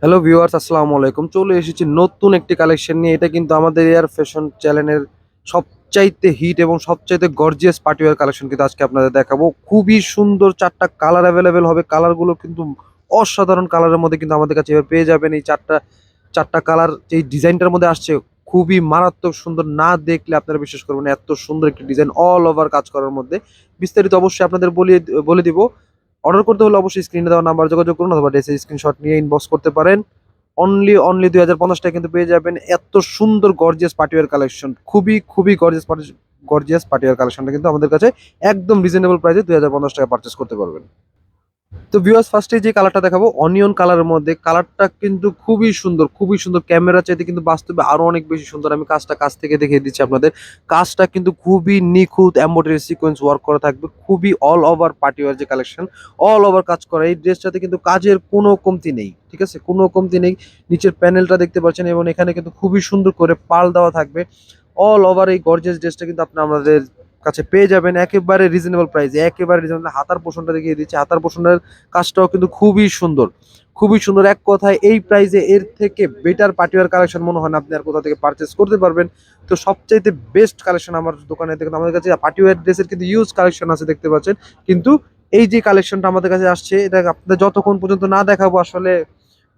Hello viewers, আসসালামু আলাইকুম। চলে এসেছি নতুন একটি কালেকশন নিয়ে। এটা কিন্তু আমাদের এয়ার ফ্যাশন চ্যানেলের সবচাইতে হিট এবং সবচাইতে গর্জিয়াস পার্টিওয়ার কালেকশন কিন্তু আজকে আপনাদের দেখাবো। খুবই সুন্দর 4টা কালার অ্যাভেলেবেল হবে। কালারগুলো কিন্তু অসাধারণ কালারের মধ্যে কিন্তু আমাদের কাছে এবার পেয়ে যাবেন। এই 4টা কালার যেই ডিজাইনটার মধ্যে আসছে খুবই মারাত্মক সুন্দর। না দেখলে আপনারা বিশ্বাস করবেন না, এত সুন্দর একটি ডিজাইন অল ওভার কাজ করার মধ্যে। বিস্তারিত অবশ্যই আপনাদের বলে দিব। অর্ডার করতে হলে অবশ্যই স্ক্রিনে দেওয়া নাম্বার যোগাযোগ করুন অথবা ড্রেসের স্ক্রিনশট নিয়ে ইনবক্স করতে পারেন। অনলি 2050 টাকা কিন্তু পেয়ে যাবেন এত সুন্দর গর্জিয়াস পার্টিওয়ার কালেকশন। খুবই গর্জিয়াস পার্টিওয়ার কালেকশনটা কিন্তু আমাদের কাছে একদম রিজনেবল প্রাইসে 2050 টাকা পারচেস করতে পারবেন। তো ভিউয়ার্স, ফার্স্টে যে কালারটা দেখাবো অনিয়ন কালারের মধ্যে। কালারটা কিন্তু খুবই সুন্দর। ক্যামেরা চাইতে কিন্তু বাস্তবে আরো অনেক বেশি সুন্দর। আমি কাছ থেকে দেখিয়ে দিচ্ছি আপনাদের। কাজটা কিন্তু খুবই নিখুঁত এমব্রয়ডারি সিকোয়েন্স ওয়ার্ক করা থাকবে। খুবই অল ওভার পার্টিওয়ার যে কালেকশন, অল ওভার কাজ করা। এই ড্রেসটাতে কিন্তু কাজের কোনো কমতি নেই, ঠিক আছে, কোনো কমতি নেই। নিচের প্যানেলটা দেখতে পাচ্ছেন এবং এখানে কিন্তু খুবই সুন্দর করে পাল দেওয়া থাকবে। অল ওভার এই গর্জিয়াস ড্রেসটা কিন্তু আপনি আমাদের কাছে পেয়ে যাবেন একেবারে রিজনেবল প্রাইসে। একেবারে রিজনেবল। হাতার পোর্শনটা দেখিয়ে দিচ্ছি। হাতার পোর্শনের কাজটাও কিন্তু খুবই সুন্দর। এক কথায় এই প্রাইসে এর থেকে বেটার পার্টিওয়ার কালেকশন মনে হয় না আপনি আর কোথা থেকে পারচেস করতে পারবেন। তো সবচাইতে বেস্ট কালেকশন আমার দোকানে দেখুন। আমাদের কাছে পার্টিওয়ার ড্রেসের কিন্তু ইউজ কালেকশন আছে, দেখতে পাচ্ছেন। কিন্তু এই যে কালেকশনটা আমাদের কাছে আসছে, এটা আপনাদের যতক্ষণ পর্যন্ত না দেখাবো আসলে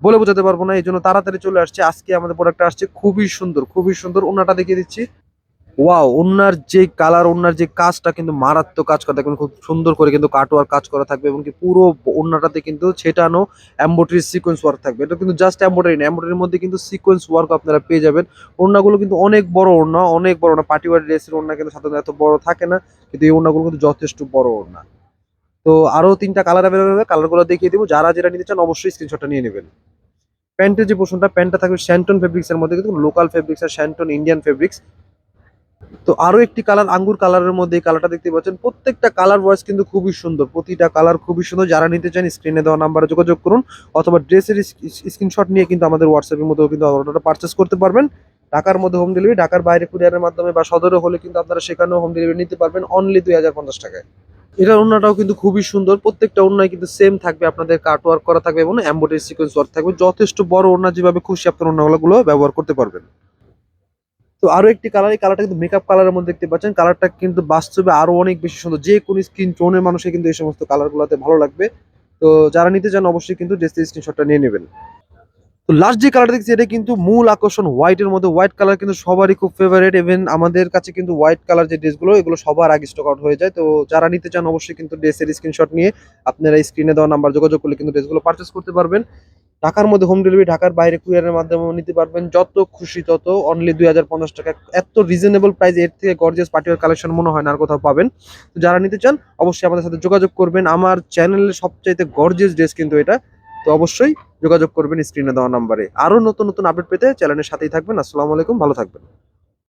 বলে বোঝাতে পারবো না। এই জন্য তাড়াতাড়ি চলে আসছে। আজকে আমাদের প্রোডাক্টটা আসছে খুবই সুন্দর। ওনাটা দেখিয়ে দিচ্ছি। ওয়াও! ওড়নার যে কালার, ওড়নার যে কাজটা কিন্তু মারাত্মক কাজ করা, দেখবেন খুব সুন্দর করে কিন্তু কাটওয়ার্ক কাজ করা থাকবে এবং কি পুরো ওড়নাটাতে কিন্তু ছেটানো এমব্রয়ডারি সিকোয়েন্স ওয়ার্ক থাকবে। এটা কিন্তু জাস্ট এমব্রয়ডারি না, এমব্রয়ডারির মধ্যে কিন্তু সিকোয়েন্স ওয়ার্ক আপনারা পেয়ে যাবেন। ওড়নাগুলো কিন্তু অনেক বড় ওড়না। পার্টি ওয়্যার ড্রেসের ওড়না কিন্তু সাধারণত এত বড় থাকে না। কিন্তু এই ওড়নাগুলো কিন্তু যথেষ্ট বড় ওড়না। তো আরো ৩টা কালার এভেলেবল হবে। কালারগুলো দেখিয়ে দিব। যারা যেটা নিতে চান অবশ্যই স্ক্রিনশটটা নিয়ে নেবেন। প্যান্টের যে পোরশনটা, প্যান্টটা থাকবে শ্যান্টন ফেব্রিক্স এর মধ্যে, কিন্তু লোকাল ফেব্রিক্স আর শ্যান্টন ইন্ডিয়ান ফেব্রিক্স। তো আরো একটি কালার আঙ্গুর কালারের মধ্যে, এই কালারটা দেখতে পাচ্ছেন। প্রত্যেকটা কালার ওয়াইজ কিন্তু খুবই সুন্দর। প্রতিটা কালার খুবই সুন্দর। যারা নিতে চান স্ক্রিনে দেওয়া নাম্বারে যোগাযোগ করুন অথবা ড্রেসের স্ক্রিনশট নিয়ে কিন্তু আমাদের হোয়াটসঅ্যাপের মধ্যেও কিন্তু অর্ডারটা পারচেস করতে পারবেন। ঢাকার মধ্যে হোম ডেলিভারি, ঢাকার বাইরে কুরিয়ারের মাধ্যমে বা সদরে হলে কিন্তু আপনারা সেখানেও হোম ডেলিভারি নিতে পারবেন অনলি 2050 টাকায়। এটার ওড়নাটাও কিন্তু খুবই সুন্দর। প্রত্যেকটা ওড়নায় কিন্তু সেম থাকবে, আপনাদের কাট ওয়ার্ক করা থাকবে এবং এমব্রয়ডারি সিকোয়েন্স ওয়ার্ক থাকবে। যথেষ্ট বড় ওড়না, যেভাবে খুশি আপনার ওড়নাগুলো ব্যবহার করতে পারবেন। তো আরো একটি কালার, এই কালারটা কিন্তু মেকআপ কালারের মধ্যে দেখতে পাচ্ছেন। কালারটা কিন্তু বাস্তবে আরো অনেক বেশি সুন্দর। যে কোন স্কিন টোনের মানুষের কিন্তু এই সমস্ত কালার গুলোতে ভালো লাগবে। তো যারা নিতে চান অবশ্যই কিন্তু ড্রেসের স্ক্রিনশটটা নিয়ে নেবেন। তো লাস্ট যে কালারটা দেখছি এটা কিন্তু মূল আকর্ষণ হোয়াইট এর মধ্যে। হোয়াইট কালার কিন্তু সবারই খুব ফেভারিট। ইভেন আমাদের কাছে কিন্তু হোয়াইট কালার যে ড্রেসগুলো, এগুলো সবার আগে স্টক আউট হয়ে যায়। তো যারা নিতে চান অবশ্যই কিন্তু ড্রেসের স্ক্রিনশট নিয়ে আপনারা স্ক্রিনে দেওয়া নাম্বার যোগাযোগ করলে কিন্তু ড্রেসগুলো পারচেস করতে পারবেন। ঢাকার মধ্যে হোম ডেলিভারি, ঢাকার বাইরে কুরিয়ারের মাধ্যমেও নিতে পারবেন। যত খুশি তত অনলি 2050 টাকা। এত রিজনেবল প্রাইস, এর থেকে গর্জিয়াস পার্টিওয়ার কালেকশন মনে হয় না আর কোথাও পাবেন। তো যারা নিতে চান অবশ্যই আমাদের সাথে যোগাযোগ করবেন। আমার চ্যানেলের সবচাইতে গর্জিয়াস ড্রেস কিন্তু এটা। তো অবশ্যই যোগাযোগ করবেন স্ক্রিনে দেওয়া নাম্বারে। আরো নতুন আপডেট পেতে চ্যানেলের সাথেই থাকবেন। আসসালামু আলাইকুম, ভালো থাকবেন।